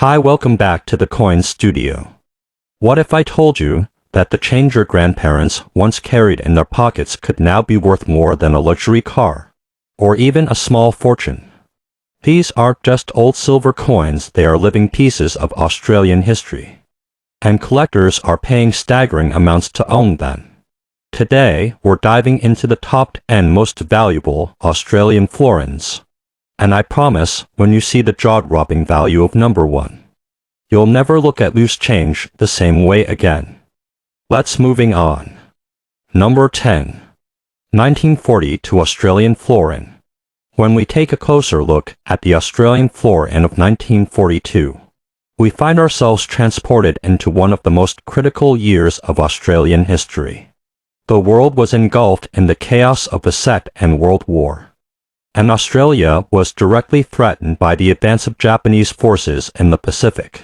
Hi, welcome back to the Coin Studio. What if I told you that the change your grandparents once carried in their pockets could now be worth more than a luxury car, or even a small fortune? These aren't just old silver coins, they are living pieces of Australian history. And collectors are paying staggering amounts to own them. Today, we're diving into the top 10 most valuable Australian florins. And I promise, when you see the jaw-dropping value of number 1, you'll never look at loose change the same way again. Let's moving on. Number 10. 1942 Australian Florin. When we take a closer look at the Australian florin of 1942, we find ourselves transported into one of the most critical years of Australian history. The world was engulfed in the chaos of the Second World War, and Australia was directly threatened by the advance of Japanese forces in the Pacific.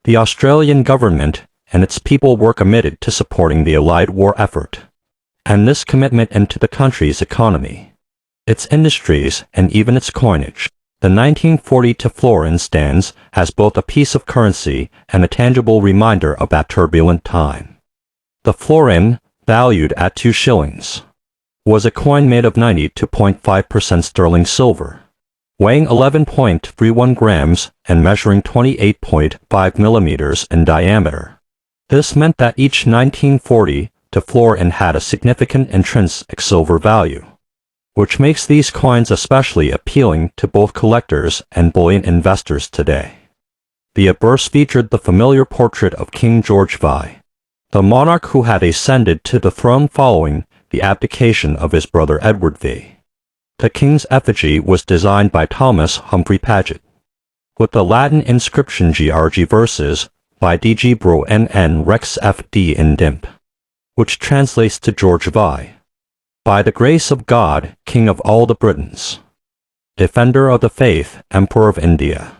The Australian government and its people were committed to supporting the Allied war effort, and this commitment into the country's economy, its industries, and even its coinage. The 1942 florin stands as both a piece of currency and a tangible reminder of that turbulent time. The florin, valued at 2 shillings, was a coin made of 92.5% sterling silver, weighing 11.31 grams and measuring 28.5 millimeters in diameter. This meant that each 1942 florin had a significant intrinsic silver value, which makes these coins especially appealing to both collectors and bullion investors today. The obverse featured the familiar portrait of King George V, the monarch who had ascended to the throne following the abdication of his brother Edward V. The king's effigy was designed by Thomas Humphrey Paget, with the Latin inscription GRG verses by DG Bro NN Rex FD in Dimp, which translates to George V. By the grace of God, King of all the Britons, Defender of the Faith, Emperor of India.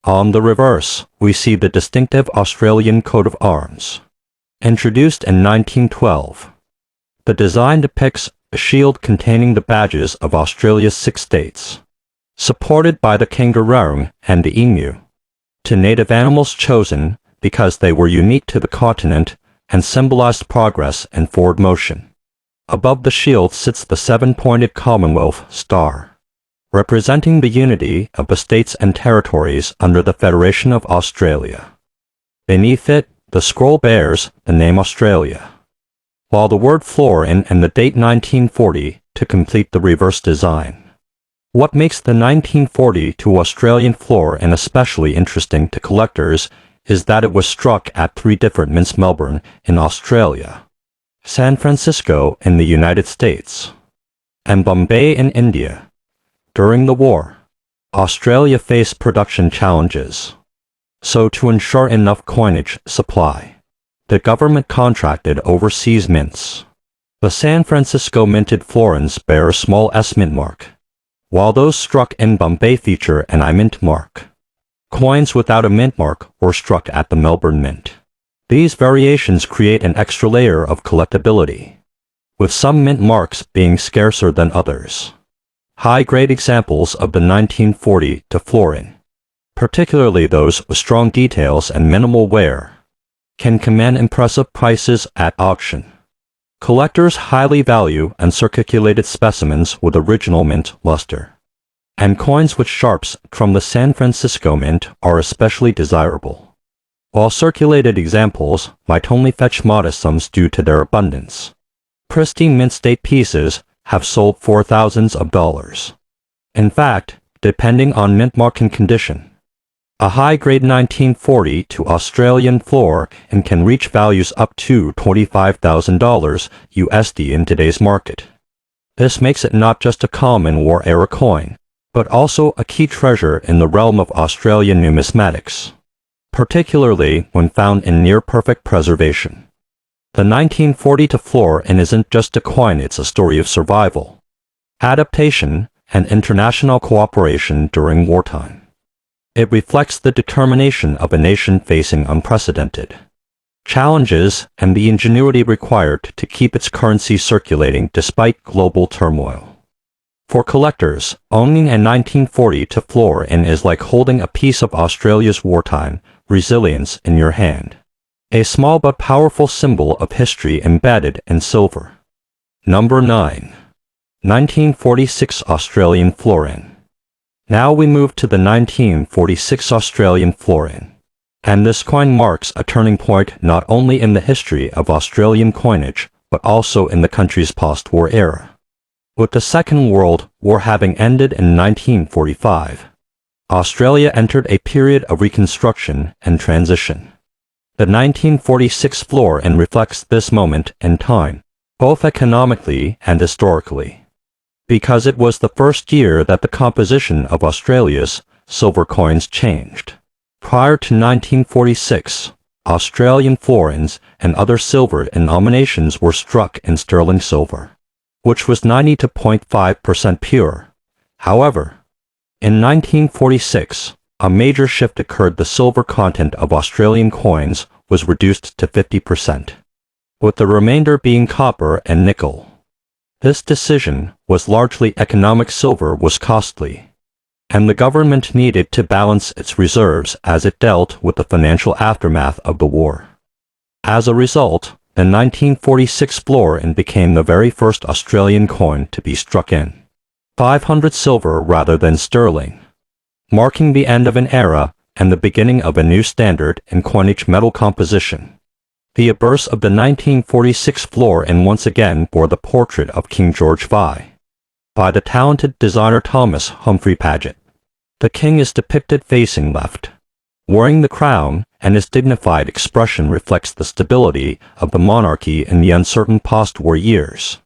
On the reverse, we see the distinctive Australian coat of arms, introduced in 1912. The design depicts a shield containing the badges of Australia's 6 states, supported by the kangaroo and the emu, 2 native animals chosen because they were unique to the continent and symbolized progress and forward motion. Above the shield sits the 7-pointed Commonwealth star, representing the unity of the states and territories under the Federation of Australia. Beneath it, the scroll bears the name Australia, while the word florin and the date 1940 to complete the reverse design. What makes the 1942 Australian florin especially interesting to collectors is that it was struck at 3 different mints: Melbourne in Australia, San Francisco in the United States, and Bombay in India. During the war, Australia faced production challenges. So to ensure enough coinage supply, the government contracted overseas mints. The San Francisco minted florins bear a small S mint mark, while those struck in Bombay feature an I mint mark. Coins without a mint mark were struck at the Melbourne Mint. These variations create an extra layer of collectability, with some mint marks being scarcer than others. High-grade examples of the 1942 florin, particularly those with strong details and minimal wear, can command impressive prices at auction. Collectors highly value uncirculated specimens with original mint luster, and coins with sharps from the San Francisco Mint are especially desirable, while circulated examples might only fetch modest sums due to their abundance. Pristine mint state pieces have sold for thousands of dollars. In fact, depending on mint mark and condition, a high-grade 1942 Australian florin can reach values up to $25,000 USD in today's market. This makes it not just a common war-era coin, but also a key treasure in the realm of Australian numismatics, particularly when found in near-perfect preservation. The 1942 florin isn't just a coin, it's a story of survival, adaptation, and international cooperation during wartime. It reflects the determination of a nation facing unprecedented challenges and the ingenuity required to keep its currency circulating despite global turmoil. For collectors, owning a 1942 florin is like holding a piece of Australia's wartime resilience in your hand. A small but powerful symbol of history embedded in silver. Number 9. 1946 Australian Florin. Now we move to the 1946 Australian Florin. And this coin marks a turning point not only in the history of Australian coinage, but also in the country's post-war era. With the Second World War having ended in 1945, Australia entered a period of reconstruction and transition. The 1946 florin reflects this moment in time, both economically and historically, because it was the first year that the composition of Australia's silver coins changed. Prior to 1946, Australian florins and other silver denominations were struck in sterling silver, which was 90.5% pure. However, in 1946, a major shift occurred. The silver content of Australian coins was reduced to 50%, with the remainder being copper and nickel. This decision was largely economic. Silver was costly, and the government needed to balance its reserves as it dealt with the financial aftermath of the war. As a result, the 1946 florin became the very first Australian coin to be struck in 500 silver rather than sterling, marking the end of an era and the beginning of a new standard in coinage metal composition. The obverse of the 1946 florin once again bore the portrait of King George V by the talented designer Thomas Humphrey Paget. The king is depicted facing left, wearing the crown, and his dignified expression reflects the stability of the monarchy in the uncertain post-war years.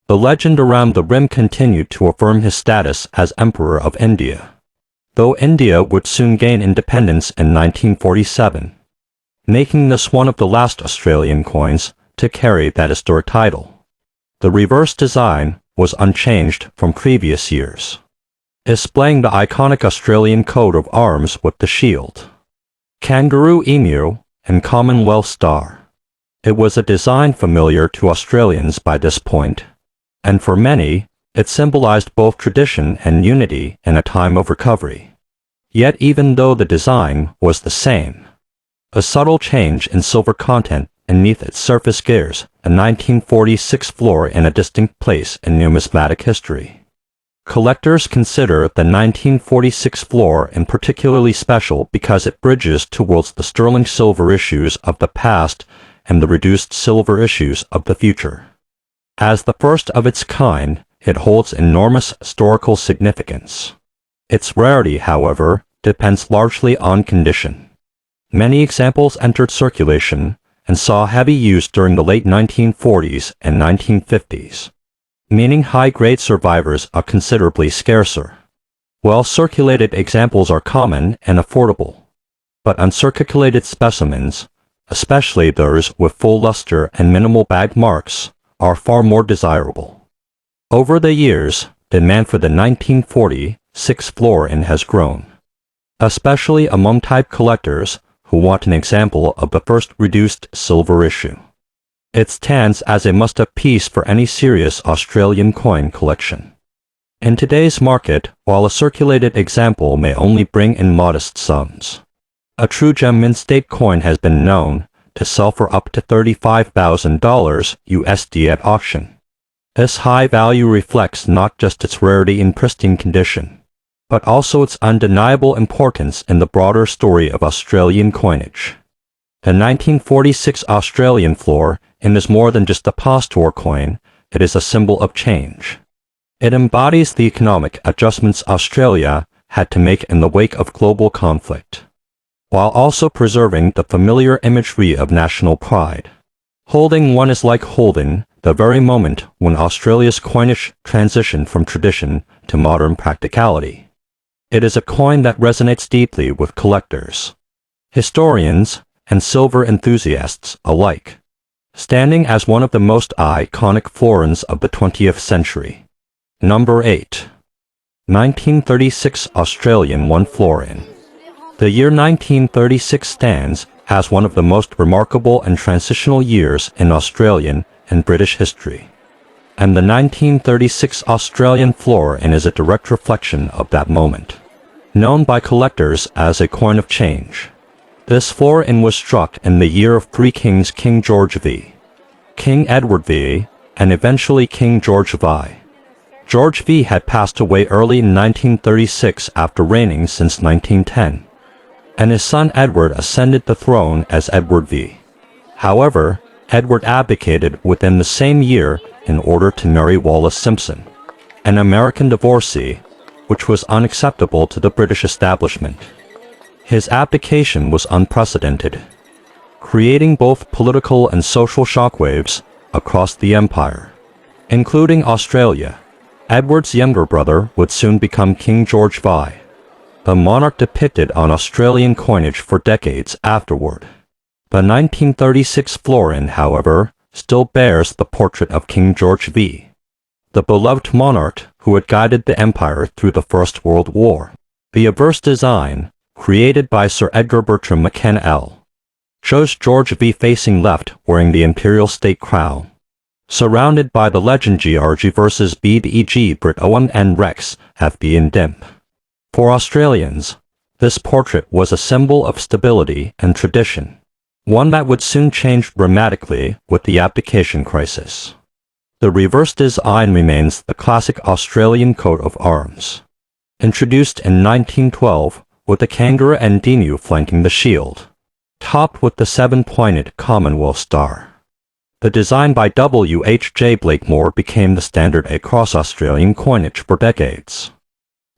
The legend around the rim continued to affirm his status as Emperor of India, though India would soon gain independence in 1947, making this one of the last Australian coins to carry that historic title. The reverse design was unchanged from previous years, displaying the iconic Australian coat of arms with the shield, kangaroo, emu, and Commonwealth star. It was a design familiar to Australians by this point, and for many, it symbolized both tradition and unity in a time of recovery. Yet even though the design was the same, a subtle change in silver content beneath its surface gives a 1946 florin a distinct place in numismatic history. Collectors consider the 1946 florin particularly special because it bridges towards the sterling silver issues of the past and the reduced silver issues of the future. As the first of its kind, it holds enormous historical significance. Its rarity, however, depends largely on condition. Many examples entered circulation and saw heavy use during the late 1940s and 1950s. Meaning high-grade survivors are considerably scarcer. Well-circulated examples are common and affordable, but uncirculated specimens, especially those with full luster and minimal bag marks, are far more desirable. Over the years, demand for the 1946 florin has grown, especially among type collectors who want an example of the first reduced silver issue. It stands as a must-have piece for any serious Australian coin collection. In today's market, while a circulated example may only bring in modest sums, a true gem mint-state coin has been known to sell for up to $35,000 USD at auction. This high value reflects not just its rarity in pristine condition, but also its undeniable importance in the broader story of Australian coinage. The 1946 Australian florin is more than just a post-war coin, it is a symbol of change. It embodies the economic adjustments Australia had to make in the wake of global conflict, while also preserving the familiar imagery of national pride. Holding one is like holding the very moment when Australia's coinage transitioned from tradition to modern practicality. It is a coin that resonates deeply with collectors, historians, and silver enthusiasts alike, standing as one of the most iconic florins of the 20th century. Number 8. 1936 Australian 1 florin. The year 1936 stands as one of the most remarkable and transitional years in Australian and British history. and the 1936 Australian florin is a direct reflection of that moment. Known by collectors as a coin of change, this florin was struck in the year of three kings: King George V, King Edward V, and eventually King George V. George V had passed away early in 1936 after reigning since 1910, and his son Edward ascended the throne as Edward V. However, Edward abdicated within the same year in order to marry Wallis Simpson, an American divorcee, which was unacceptable to the British establishment. His abdication was unprecedented, creating both political and social shockwaves across the empire, including Australia. Edward's younger brother would soon become King George V, the monarch depicted on Australian coinage for decades afterward. The 1936 florin, however, still bears the portrait of King George V, the beloved monarch who had guided the empire through the First World War. The obverse design, created by Sir Edgar Bertram McKenna L., shows George V facing left wearing the imperial state crown, surrounded by the legend GRG vs. BDEG Brit Owen and Rex FB and Dimp. For Australians, this portrait was a symbol of stability and tradition, one that would soon change dramatically with the abdication crisis. The reverse design remains the classic Australian coat of arms, introduced in 1912 with the kangaroo and emu flanking the shield, topped with the seven-pointed Commonwealth star. The design by W. H. J. Blakemore became the standard across Australian coinage for decades,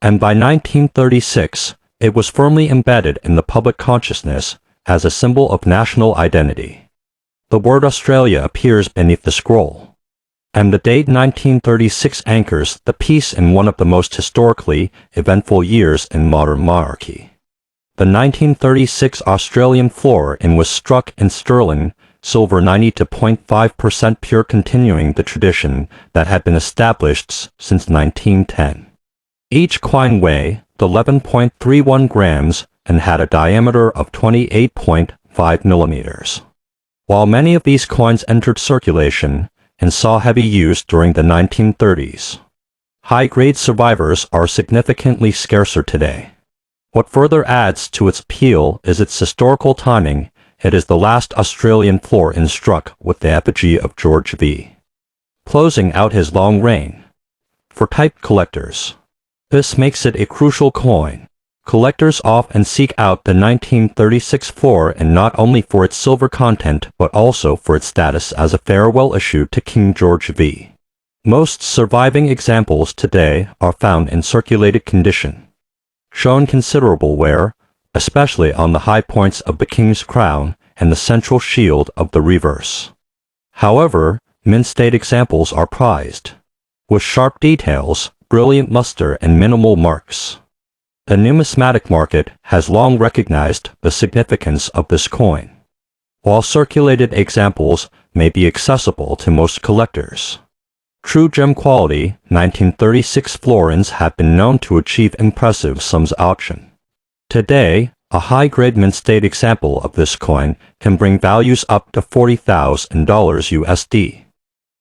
and by 1936 it was firmly embedded in the public consciousness as a symbol of national identity. The word Australia appears beneath the scroll, and the date 1936 anchors the piece in one of the most historically eventful years in modern monarchy. The 1936 Australian florin was struck in sterling silver 90 to 0.5% pure, continuing the tradition that had been established since 1910. Each coin weighed 11.31 grams and had a diameter of 28.5 millimeters. While many of these coins entered circulation and saw heavy use during the 1930s, high-grade survivors are significantly scarcer today. What further adds to its appeal is its historical timing. It is the last Australian florin struck with the effigy of George V, closing out his long reign. For type collectors, this makes it a crucial coin. Collectors often seek out the 1936 florin not only for its silver content but also for its status as a farewell issue to King George V. Most surviving examples today are found in circulated condition, showing considerable wear, especially on the high points of the king's crown and the central shield of the reverse. However, mint-state examples are prized, with sharp details, brilliant luster, and minimal marks. The numismatic market has long recognized the significance of this coin, while circulated examples may be accessible to most collectors. True gem quality 1936 florins have been known to achieve impressive sums at auction. Today, a high-grade mint-state example of this coin can bring values up to $40,000 USD,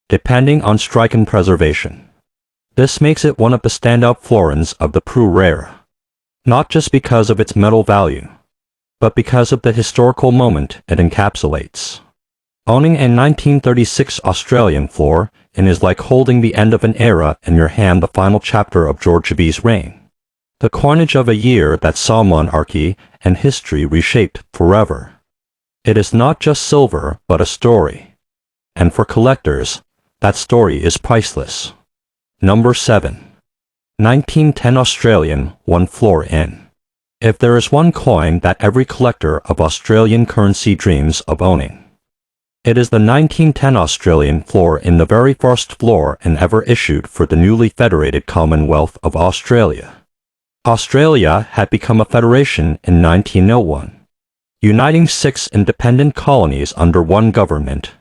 depending on strike and preservation. This makes it one of the standout florins of the Preux era, not just because of its metal value, but because of the historical moment it encapsulates. Owning a 1936 Australian florin is like holding the end of an era in your hand, the final chapter of George V's reign. The coinage of a year that saw monarchy and history reshaped forever. It is not just silver, but a story. And for collectors, that story is priceless. Number 7. 1910 Australian 1 florin. If there is one coin that every collector of Australian currency dreams of owning, it is the 1910 Australian florin, the very first florin ever issued for the newly federated Commonwealth of Australia. Australia had become a federation in 1901, uniting 6 independent colonies under one government.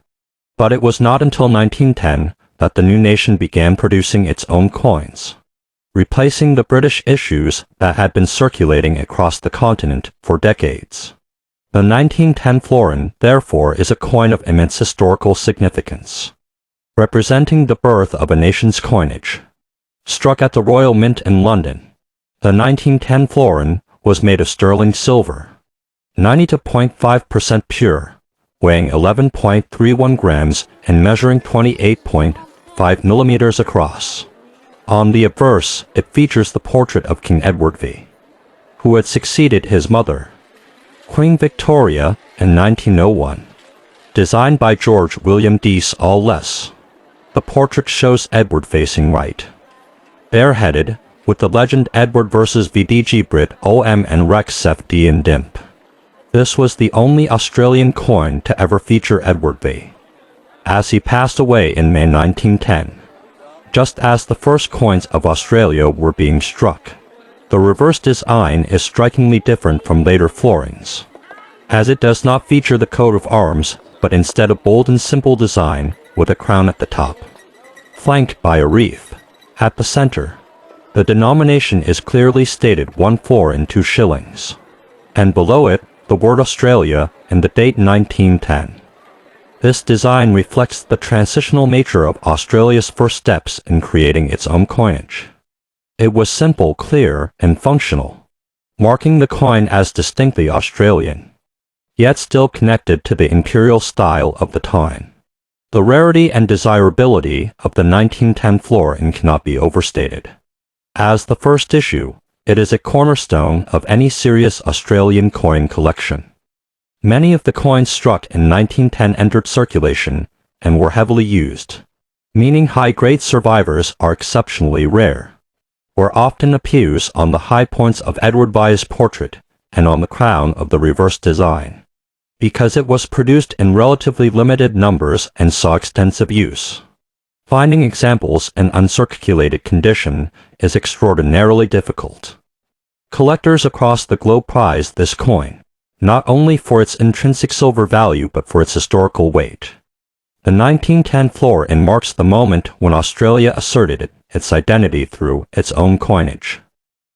But it was not until 1910 that the new nation began producing its own coins, replacing the British issues that had been circulating across the continent for decades. The 1910 florin, therefore, is a coin of immense historical significance. representing the birth of a nation's coinage. Struck at the Royal Mint in London, the 1910 florin was made of sterling silver, 92.5% pure, weighing 11.31 grams and measuring 28.5 millimeters across. On the obverse, it features the portrait of King Edward V, who had succeeded his mother, Queen Victoria, in 1901. Designed by George William de Saulles, the portrait shows Edward facing right, bareheaded, with the legend Edward vs VDG Brit OM and Rex FD in DIMP. This was the only Australian coin to ever feature Edward V, as he passed away in May 1910, just as the first coins of Australia were being struck. The reverse design is strikingly different from later florins, as it does not feature the coat of arms, but instead a bold and simple design with a crown at the top, flanked by a wreath at the center. The denomination is clearly stated 1 florin 2 shillings, and below it, the word Australia and the date 1910. This design reflects the transitional nature of Australia's first steps in creating its own coinage. It was simple, clear, and functional, marking the coin as distinctly Australian, yet still connected to the imperial style of the time. The rarity and desirability of the 1910 florin cannot be overstated. As the first issue, it is a cornerstone of any serious Australian coin collection. Many of the coins struck in 1910 entered circulation and were heavily used, meaning high-grade survivors are exceptionally rare, or often appears on the high points of Edward V's portrait and on the crown of the reverse design, because it was produced in relatively limited numbers and saw extensive use. Finding examples in uncirculated condition is extraordinarily difficult. Collectors across the globe prize this coin, not only for its intrinsic silver value but for its historical weight. The 1910 florin marks the moment when Australia asserted its identity through its own coinage.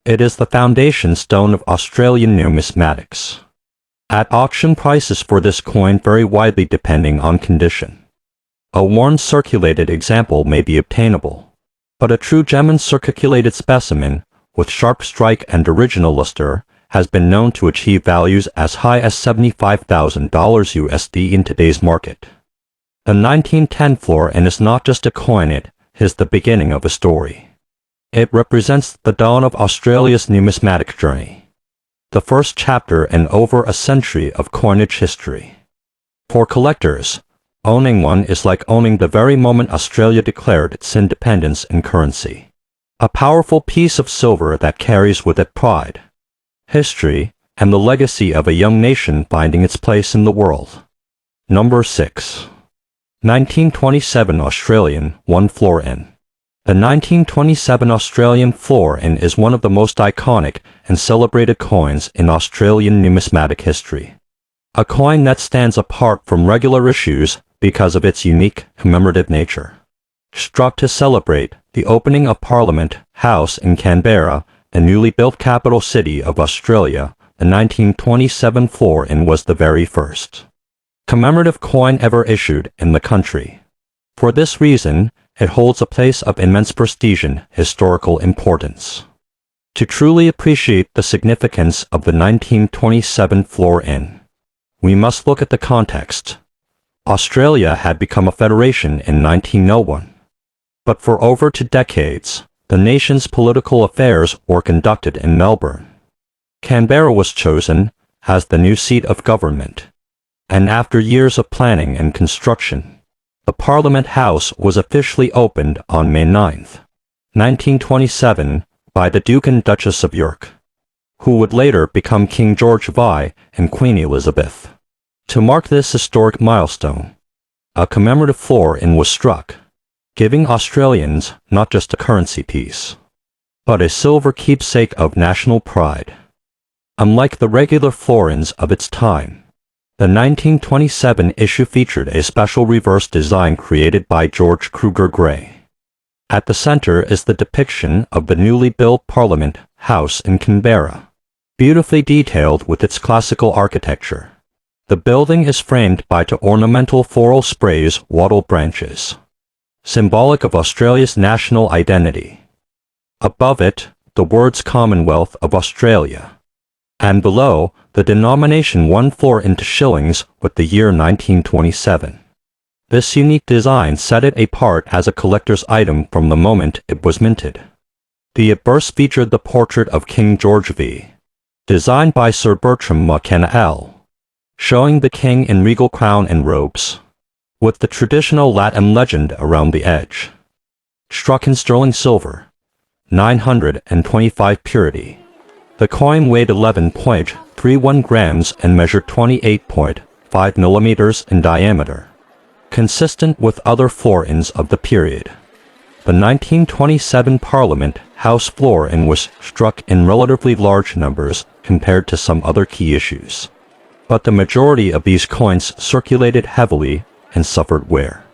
It is the foundation stone of Australian numismatics. At auction, prices for this coin vary widely depending on condition. A worn circulated example may be obtainable, but a true gem uncirculated specimen with sharp strike and original luster has been known to achieve values as high as $75,000 USD in today's market. The 1910 florin is not just a coin, it is the beginning of a story. It represents the dawn of Australia's numismatic journey, the first chapter in over a century of coinage history. For collectors, owning one is like owning the very moment Australia declared its independence in currency. A powerful piece of silver that carries with it pride, history, and the legacy of a young nation finding its place in the world. Number 6. 1927 Australian 1 florin. The 1927 Australian florin is one of the most iconic and celebrated coins in Australian numismatic history. A coin that stands apart from regular issues because of its unique commemorative nature. Struck to celebrate the opening of Parliament House in Canberra, the newly built capital city of Australia, the 1927 florin was the very first commemorative coin ever issued in the country. For this reason, it holds a place of immense prestige and historical importance. To truly appreciate the significance of the 1927 florin, we must look at the context. Australia had become a federation in 1901, but for over 2 decades, the nation's political affairs were conducted in Melbourne. Canberra was chosen as the new seat of government, and after years of planning and construction, the Parliament House was officially opened on May 9, 1927, by the Duke and Duchess of York, who would later become King George V and Queen Elizabeth. To mark this historic milestone, a commemorative florin was struck, giving Australians not just a currency piece, but a silver keepsake of national pride. Unlike the regular florins of its time, the 1927 issue featured a special reverse design created by George Kruger Gray. At the center is the depiction of the newly built Parliament House in Canberra, beautifully detailed with its classical architecture. The building is framed by 2 ornamental floral sprays, wattle branches, symbolic of Australia's national identity. Above it, the words Commonwealth of Australia. And below, the denomination 1 florin into shillings with the year 1927. This unique design set it apart as a collector's item from the moment it was minted. The obverse featured the portrait of King George V, designed by Sir Bertram McKenna L, showing the king in regal crown and robes, with the traditional Latin legend around the edge. Struck in sterling silver, 925 purity. The coin weighed 11.31 grams and measured 28.5 millimeters in diameter, consistent with other florins of the period. The 1927 Parliament House florin was struck in relatively large numbers compared to some other key issues, but the majority of these coins circulated heavily and suffered wear.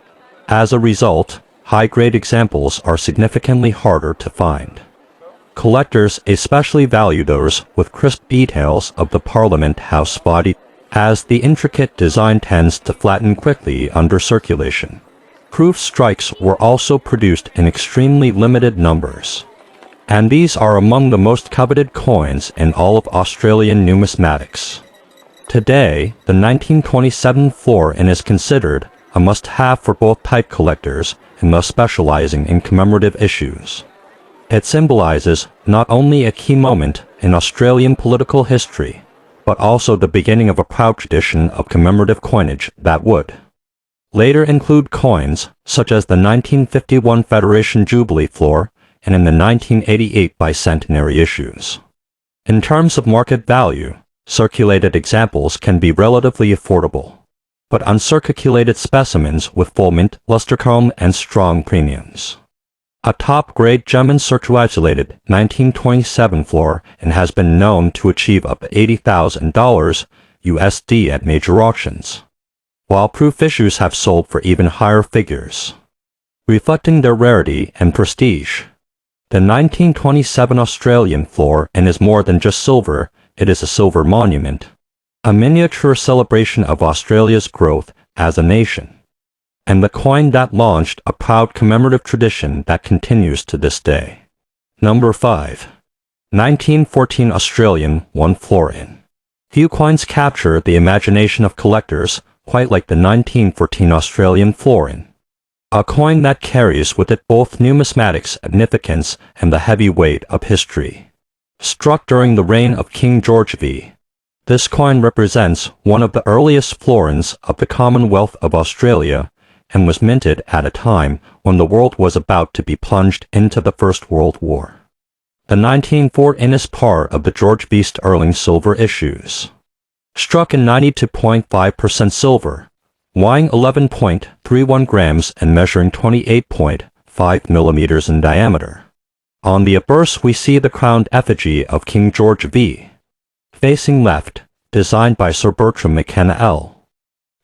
As a result, high-grade examples are significantly harder to find. Collectors especially value those with crisp details of the Parliament House body, as the intricate design tends to flatten quickly under circulation. Proof strikes were also produced in extremely limited numbers, and these are among the most coveted coins in all of Australian numismatics. Today, the 1927 florin is considered a must-have for both type collectors and those specializing in commemorative issues. It symbolizes not only a key moment in Australian political history, but also the beginning of a proud tradition of commemorative coinage that would later include coins such as the 1951 Federation Jubilee floor and in the 1988 bicentenary issues. In terms of market value, circulated examples can be relatively affordable, but uncirculated specimens with full mint, luster chrome, and strong premiums. A top-grade gem uncirculated 1927 florin and has been known to achieve up to $80,000 USD at major auctions, while proof issues have sold for even higher figures, reflecting their rarity and prestige. The 1927 Australian florin is more than just silver, it is a silver monument, a miniature celebration of Australia's growth as a nation, and the coin that launched a proud commemorative tradition that continues to this day. Number 5. 1914 Australian 1 florin. Few coins capture the imagination of collectors quite like the 1914 Australian florin, a coin that carries with it both numismatic significance and the heavy weight of history. Struck during the reign of King George V, this coin represents one of the earliest florins of the Commonwealth of Australia and was minted at a time when the world was about to be plunged into the First World War. The 1914 is part of the George V. Sterling silver issues. Struck in 92.5% silver, weighing 11.31 grams and measuring 28.5 millimeters in diameter. On the obverse we see the crowned effigy of King George V, facing left, designed by Sir Bertram McKenna L.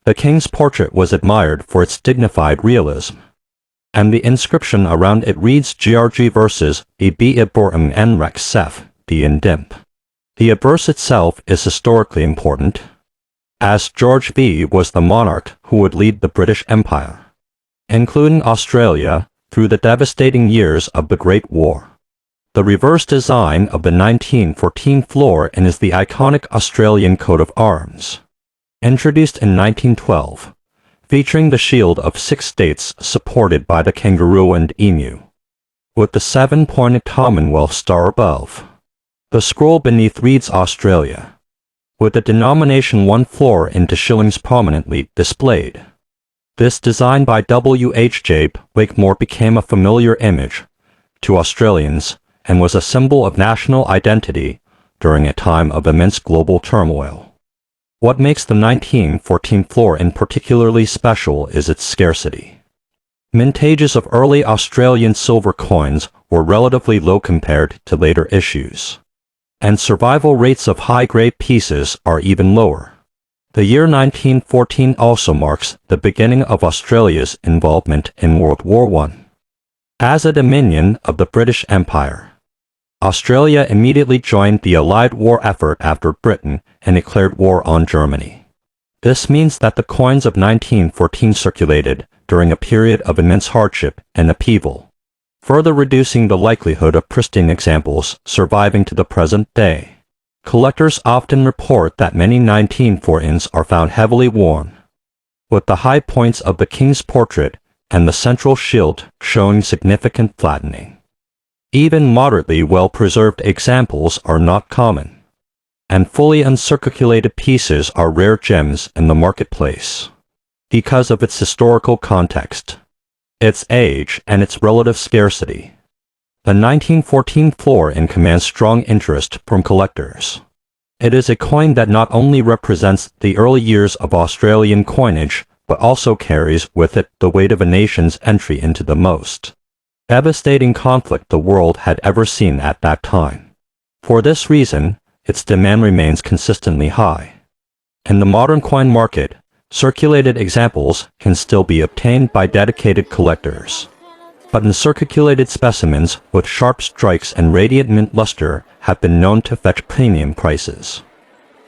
The king's portrait was admired for its dignified realism, and the inscription around it reads GRG versus EB Iborum N Rex Sef, D and Dimp. The obverse itself is historically important, as George V was the monarch who would lead the British Empire, including Australia, through the devastating years of the Great War. The reverse design of the 1914 florin is the iconic Australian coat of arms, introduced in 1912, featuring the shield of 6 states supported by the kangaroo and emu, with the 7-pointed Commonwealth star above. The scroll beneath reads Australia, with the denomination 1 florin into shillings prominently displayed. This design by W. H. J. Wakemore became a familiar image to Australians and was a symbol of national identity during a time of immense global turmoil. What makes the 1914 florin particularly special is its scarcity. Mintages of early Australian silver coins were relatively low compared to later issues, and survival rates of high-grade pieces are even lower. The year 1914 also marks the beginning of Australia's involvement in World War I. As a dominion of the British Empire, Australia immediately joined the Allied war effort after Britain and declared war on Germany. This means that the coins of 1914 circulated during a period of immense hardship and upheaval, further reducing the likelihood of pristine examples surviving to the present day. Collectors often report that many 19 florins are found heavily worn, with the high points of the king's portrait and the central shield showing significant flattening. Even moderately well-preserved examples are not common, and fully uncirculated pieces are rare gems in the marketplace because of its historical context, its age, and its relative scarcity. The 1914 florin commands strong interest from collectors. It is a coin that not only represents the early years of Australian coinage, but also carries with it the weight of a nation's entry into the most devastating conflict the world had ever seen at that time. For this reason, its demand remains consistently high. In the modern coin market, circulated examples can still be obtained by dedicated collectors, but uncirculated specimens with sharp strikes and radiant mint luster have been known to fetch premium prices.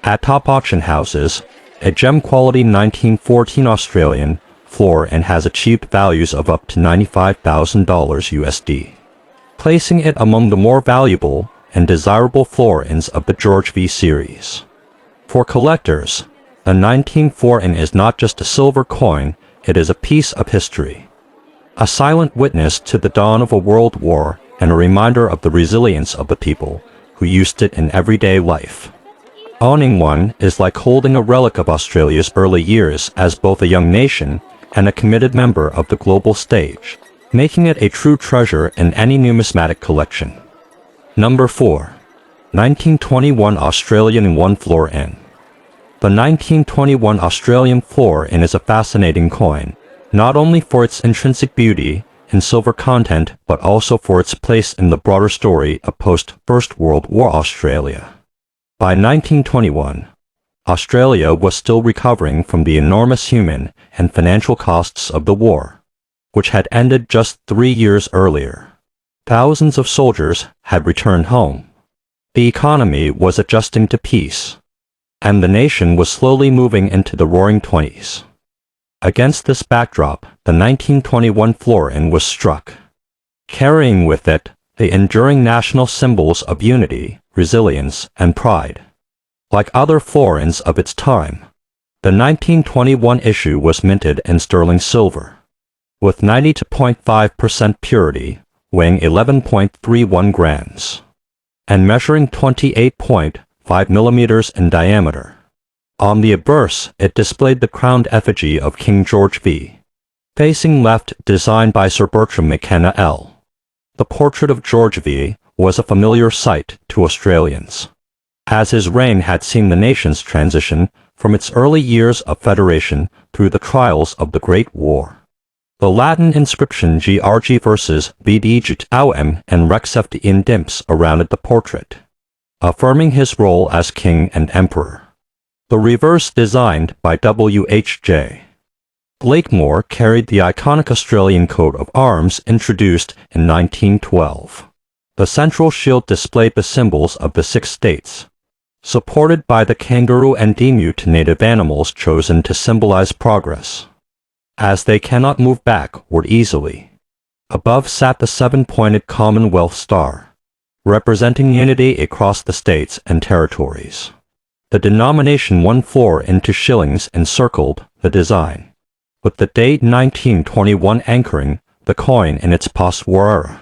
At top auction houses, a gem-quality 1914 Australian florin has achieved values of up to $95,000 USD, placing it among the more valuable and desirable florins of the George V series. For collectors, the 19 florin is not just a silver coin, it is a piece of history, a silent witness to the dawn of a world war and a reminder of the resilience of the people who used it in everyday life. Owning one is like holding a relic of Australia's early years as both a young nation and a committed member of the global stage, making it a true treasure in any numismatic collection. Number 4. 1921 Australian 1 florin. The 1921 Australian florin is a fascinating coin, not only for its intrinsic beauty and silver content, but also for its place in the broader story of post-First World War Australia. By 1921, Australia was still recovering from the enormous human and financial costs of the war, which had ended just 3 years earlier. Thousands of soldiers had returned home. The economy was adjusting to peace, and the nation was slowly moving into the Roaring Twenties. Against this backdrop, the 1921 florin was struck, carrying with it the enduring national symbols of unity, resilience, and pride. Like other florins of its time, the 1921 issue was minted in sterling silver, with 92.5% purity, weighing 11.31 grams, and measuring 28.5 millimeters in diameter. On the obverse, it displayed the crowned effigy of King George V, facing left, designed by Sir Bertram McKenna L. The portrait of George V was a familiar sight to Australians, as his reign had seen the nation's transition from its early years of federation through the trials of the Great War. The Latin inscription GRG versus VDGT AUM and Rexefti in Dimps surrounded the portrait, affirming his role as king and emperor. The reverse, designed by W.H.J. Blakemore, carried the iconic Australian coat of arms introduced in 1912. The central shield displayed the symbols of the 6 states, supported by the kangaroo and emu, to native animals chosen to symbolize progress, as they cannot move backward easily. Above sat the 7-pointed Commonwealth star, representing unity across the states and territories. The denomination 1 florin into shillings encircled the design, with the date 1921 anchoring the coin in its post-war era.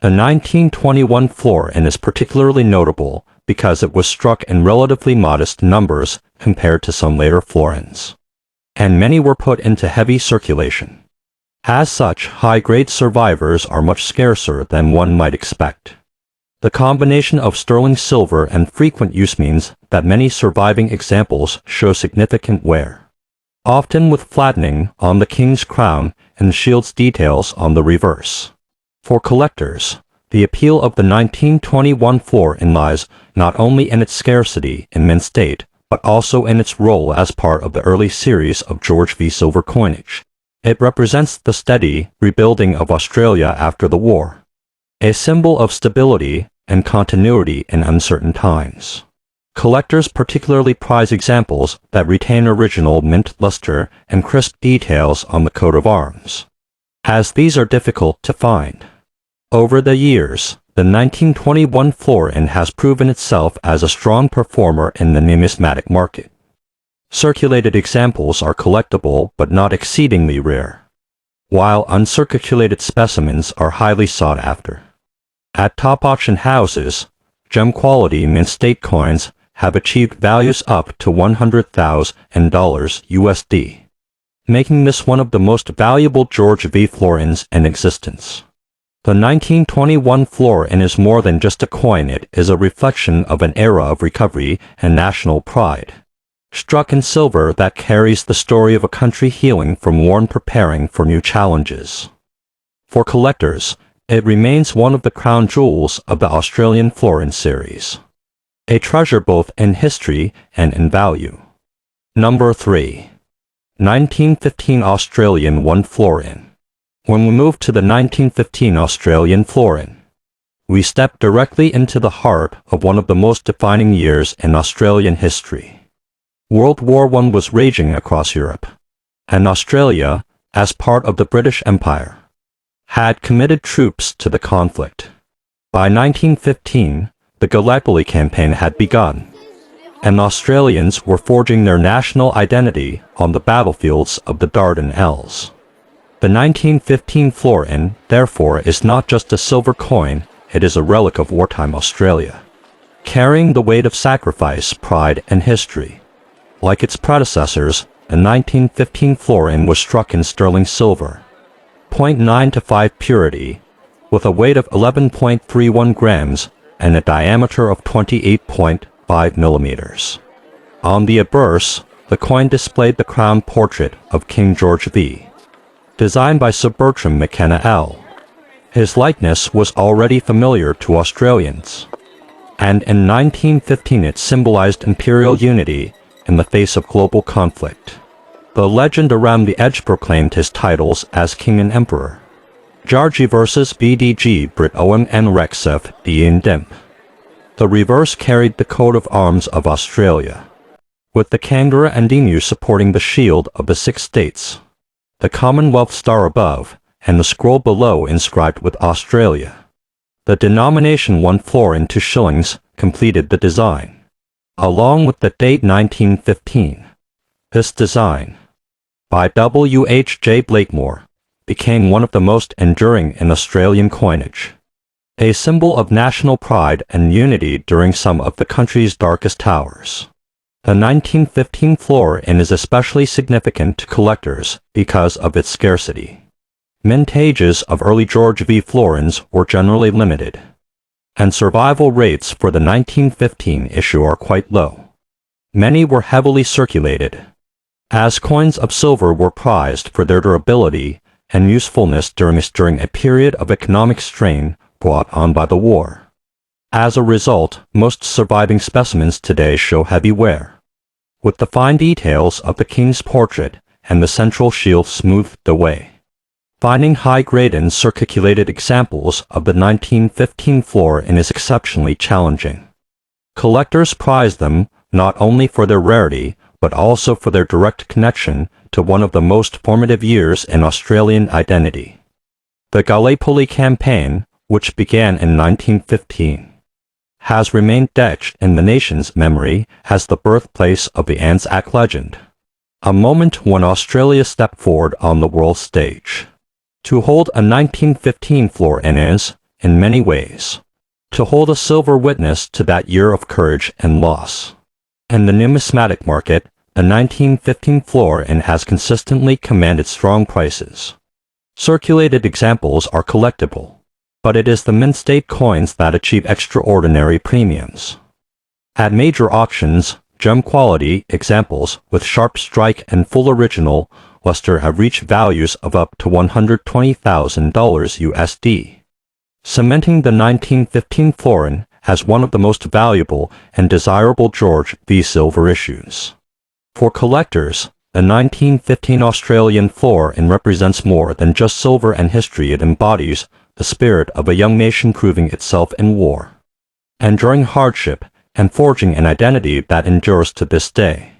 The 1921 florin is particularly notable because it was struck in relatively modest numbers compared to some later florins, and many were put into heavy circulation. As such, high-grade survivors are much scarcer than one might expect. The combination of sterling silver and frequent use means that many surviving examples show significant wear, often with flattening on the king's crown and shield's details on the reverse. For collectors, the appeal of the 1921 florin lies not only in its scarcity in mint state, but also in its role as part of the early series of George V silver coinage. It represents the steady rebuilding of Australia after the war, a symbol of stability and continuity in uncertain times. Collectors particularly prize examples that retain original mint luster and crisp details on the coat of arms, as these are difficult to find. Over the years, the 1921 florin has proven itself as a strong performer in the numismatic market. Circulated examples are collectible but not exceedingly rare, while uncirculated specimens are highly sought after. At top auction houses, gem-quality mint-state coins have achieved values up to $100,000 USD, making this one of the most valuable George V florins in existence. The 1921 florin is more than just a coin, it is a reflection of an era of recovery and national pride, struck in silver that carries the story of a country healing from war and preparing for new challenges. For collectors, it remains one of the crown jewels of the Australian Florin series, a treasure both in history and in value. Number 3. 1915 Australian 1 florin. When we move to the 1915 Australian florin, we step directly into the heart of one of the most defining years in Australian history. World War I was raging across Europe, and Australia, as part of the British Empire, had committed troops to the conflict. By 1915, the Gallipoli campaign had begun, and Australians were forging their national identity on the battlefields of the Dardanelles. The 1915 florin, therefore, is not just a silver coin, it is a relic of wartime Australia, carrying the weight of sacrifice, pride, and history. Like its predecessors, the 1915 florin was struck in sterling silver, 0.925 purity, with a weight of 11.31 grams and a diameter of 28.5 millimeters. On the obverse, the coin displayed the crown portrait of King George V, designed by Sir Bertram McKenna L. His likeness was already familiar to Australians, and in 1915 it symbolized imperial unity in the face of global conflict. The legend around the edge proclaimed his titles as King and Emperor. Georgie versus BDG Brit Owen and Rexef Dien Dimp. The reverse carried the coat of arms of Australia, with the kangaroo and emu supporting the shield of the 6 states, the Commonwealth star above, and the scroll below inscribed with Australia. The denomination 1 florin to shillings completed the design, along with the date 1915. This design, by W. H. J. Blakemore, became one of the most enduring in Australian coinage, a symbol of national pride and unity during some of the country's darkest hours. The 1915 florin is especially significant to collectors because of its scarcity. Mintages of early George V florins were generally limited, and survival rates for the 1915 issue are quite low. Many were heavily circulated, as coins of silver were prized for their durability and usefulness during a period of economic strain brought on by the war. As a result, most surviving specimens today show heavy wear, with the fine details of the king's portrait and the central shield smoothed away. Finding high-grade and circulated examples of the 1915 florin is exceptionally challenging. Collectors prize them not only for their rarity, but also for their direct connection to one of the most formative years in Australian identity. The Gallipoli campaign, which began in 1915, has remained etched in the nation's memory as the birthplace of the Anzac legend, a moment when Australia stepped forward on the world stage. To hold a 1915 florin is, in many ways, to hold a silver witness to that year of courage and loss. In the numismatic market, the 1915 florin has consistently commanded strong prices. Circulated examples are collectible, but it is the mint-state coins that achieve extraordinary premiums. At major auctions, gem-quality examples with sharp strike and full original luster have reached values of up to $120,000 USD, cementing the 1915 florin as one of the most valuable and desirable George V silver issues. For collectors, the 1915 Australian florin represents more than just silver and history. It embodies the spirit of a young nation proving itself in war, enduring hardship, and forging an identity that endures to this day.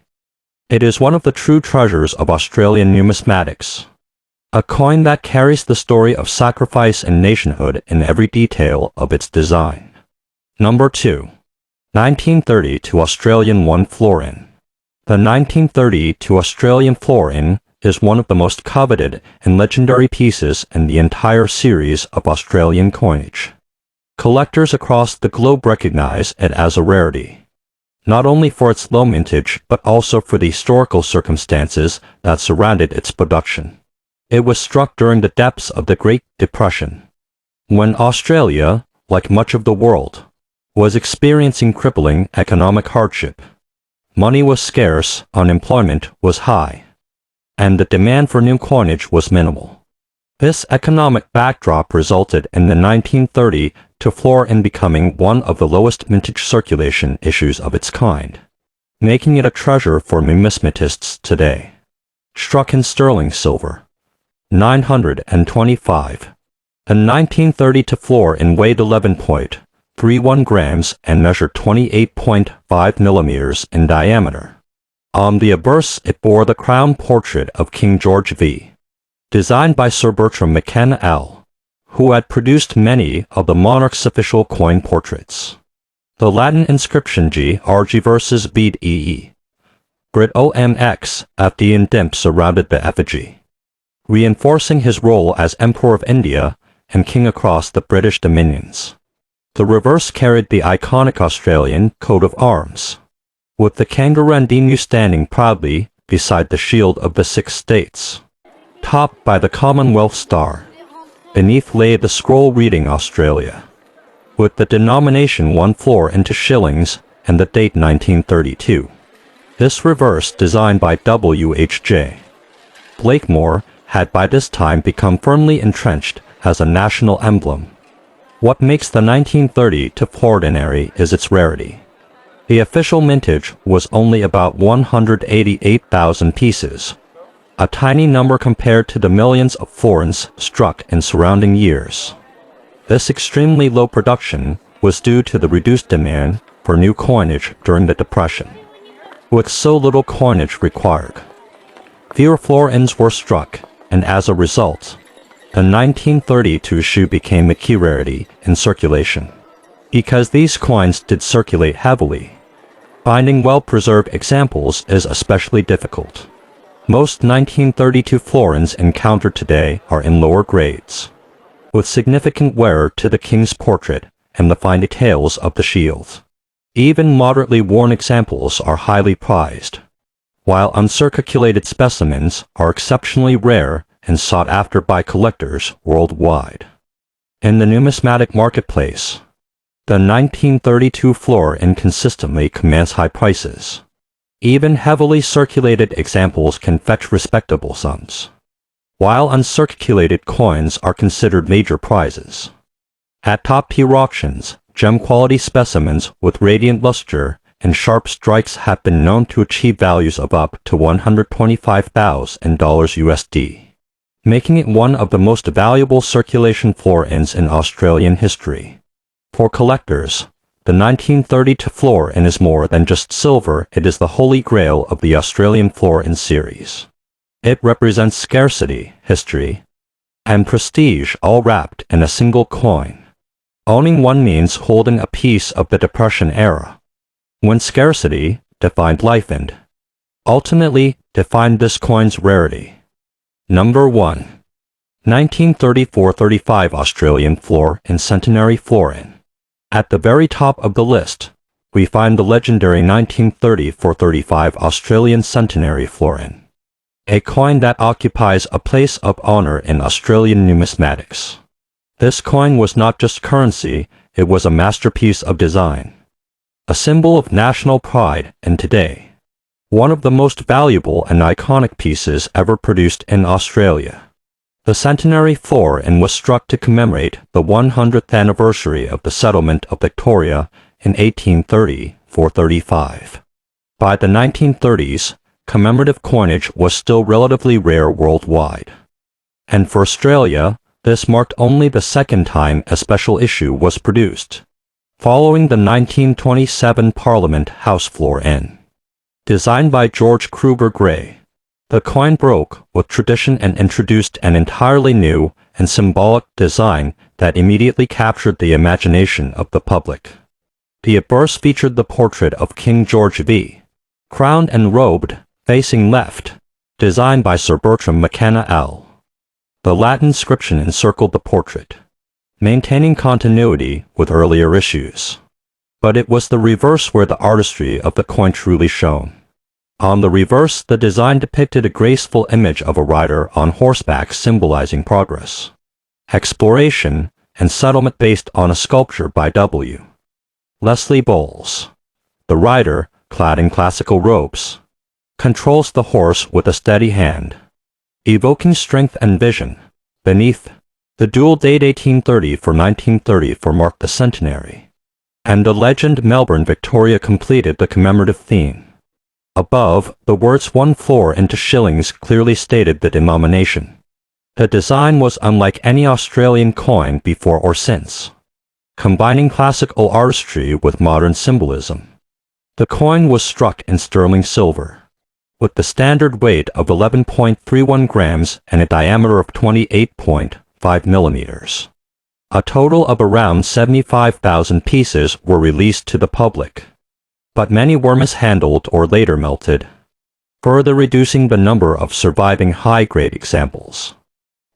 It is one of the true treasures of Australian numismatics. A coin that carries the story of sacrifice and nationhood in every detail of its design. Number 2. 1932 Australian 1 Florin. The 1932 Australian Florin is one of the most coveted and legendary pieces in the entire series of Australian coinage. Collectors across the globe recognize it as a rarity, not only for its low mintage but also for the historical circumstances that surrounded its production. It was struck during the depths of the Great Depression, when Australia, like much of the world, was experiencing crippling economic hardship. Money was scarce, unemployment was high, and the demand for new coinage was minimal. This economic backdrop resulted in the 1932 florin becoming one of the lowest mintage circulation issues of its kind, making it a treasure for numismatists today. Struck in sterling silver, 925. The 1932 florin weighed 11.31 grams and measured 28.5 millimeters in diameter. On the obverse it bore the crown portrait of King George V, designed by Sir Bertram McKenna L., who had produced many of the monarch's official coin portraits. The Latin inscription GRG versus bead EE, Brit OMX, FD and DIMP surrounded the effigy, reinforcing his role as Emperor of India and King across the British dominions. The reverse carried the iconic Australian coat of arms, with the kangaroo and emu standing proudly beside the shield of the 6 states, topped by the Commonwealth Star. Beneath lay the scroll reading Australia, with the denomination 1 florin into shillings and the date 1932. This reverse, designed by W.H.J. Blakemore, had by this time become firmly entrenched as a national emblem. What makes the 1932 florinary is its rarity. The official mintage was only about 188,000 pieces, a tiny number compared to the millions of florins struck in surrounding years. This extremely low production was due to the reduced demand for new coinage during the Depression, with so little coinage required. Fewer florins were struck, and as a result, the 1932 issue became a key rarity in circulation. Because these coins did circulate heavily, finding well-preserved examples is especially difficult. Most 1932 florins encountered today are in lower grades, with significant wear to the king's portrait and the fine details of the shield. Even moderately worn examples are highly prized, while uncirculated specimens are exceptionally rare and sought after by collectors worldwide. In the numismatic marketplace, the 1932 florin consistently commands high prices. Even heavily circulated examples can fetch respectable sums, while uncirculated coins are considered major prizes. At top-tier auctions, gem-quality specimens with radiant luster and sharp strikes have been known to achieve values of up to $125,000 USD, making it one of the most valuable circulation florins in Australian history. For collectors, the 1932 florin is more than just silver, it is the holy grail of the Australian florin series. It represents scarcity, history, and prestige all wrapped in a single coin. Owning one means holding a piece of the Depression era, when scarcity defined life and ultimately defined this coin's rarity. Number 1. 1934-35 Australian Florin Centenary Florin. At the very top of the list, we find the legendary 1934-35 Australian Centenary Florin, a coin that occupies a place of honor in Australian numismatics. This coin was not just currency, it was a masterpiece of design, a symbol of national pride, and today, one of the most valuable and iconic pieces ever produced in Australia. The centenary florin was struck to commemorate the 100th anniversary of the settlement of Victoria in 1834-35. By the 1930s, commemorative coinage was still relatively rare worldwide. And for Australia, this marked only the second time a special issue was produced. following the 1927 Parliament House Florin. Designed by George Kruger Gray, the coin broke with tradition and introduced an entirely new and symbolic design that immediately captured the imagination of the public. The obverse featured the portrait of King George V, crowned and robed, facing left, designed by Sir Bertram McKenna L. The Latin inscription encircled the portrait, maintaining continuity with earlier issues. But it was the reverse where the artistry of the coin truly shone. On the reverse, the design depicted a graceful image of a rider on horseback symbolizing progress, exploration, and settlement based on a sculpture by W. Leslie Bowles. The rider, clad in classical robes, controls the horse with a steady hand, evoking strength and vision. Beneath, the dual date 1830 for 1930 marked the centenary, and the legend Melbourne Victoria completed the commemorative theme. Above, the words 1 floor into shillings clearly stated the denomination. The design was unlike any Australian coin before or since, combining classical artistry with modern symbolism. The coin was struck in sterling silver, with the standard weight of 11.31 grams and a diameter of 28.5 millimeters. A total of around 75,000 pieces were released to the public, but many were mishandled or later melted, further reducing the number of surviving high-grade examples.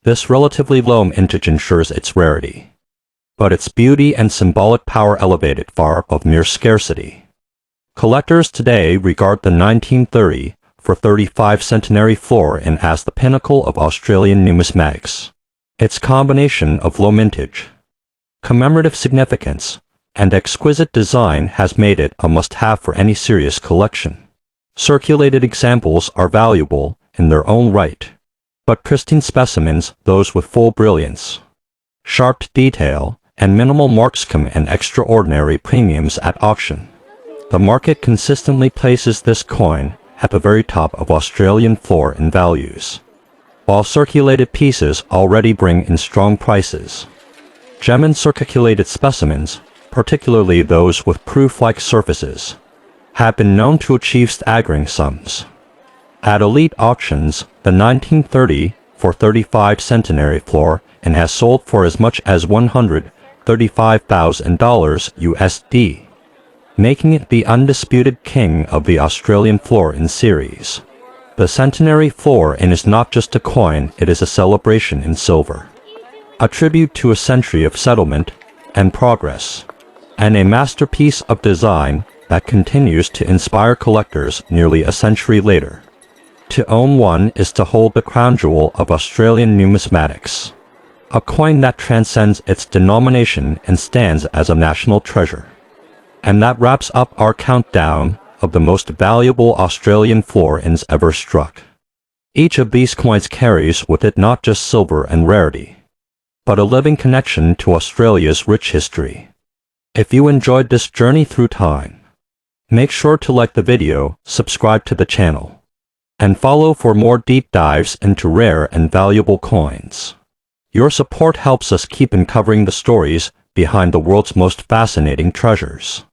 This relatively low mintage ensures its rarity, but its beauty and symbolic power elevate it far above mere scarcity. Collectors today regard the 1930 for 35 Centenary Florin as the pinnacle of Australian numismatics. Its combination of low mintage, commemorative significance, and exquisite design has made it a must-have for any serious collection. Circulated examples are valuable in their own right, but pristine specimens, those with full brilliance, sharp detail, and minimal marks, come in extraordinary premiums at auction. The market consistently places this coin at the very top of Australian florin values, while circulated pieces already bring in strong prices. Gem and circulated specimens, particularly those with proof-like surfaces, have been known to achieve staggering sums. At elite auctions, the 1930 for 35 Centenary Florin has sold for as much as $135,000 USD, making it the undisputed king of the Australian Florin series. The Centenary Florin is not just a coin, it is a celebration in silver, a tribute to a century of settlement and progress, and a masterpiece of design that continues to inspire collectors nearly a century later. To own one is to hold the crown jewel of Australian numismatics, a coin that transcends its denomination and stands as a national treasure. And that wraps up our countdown of the most valuable Australian florins ever struck. Each of these coins carries with it not just silver and rarity, but a living connection to Australia's rich history. If you enjoyed this journey through time, make sure to like the video, subscribe to the channel, and follow for more deep dives into rare and valuable coins. Your support helps us keep uncovering the stories behind the world's most fascinating treasures.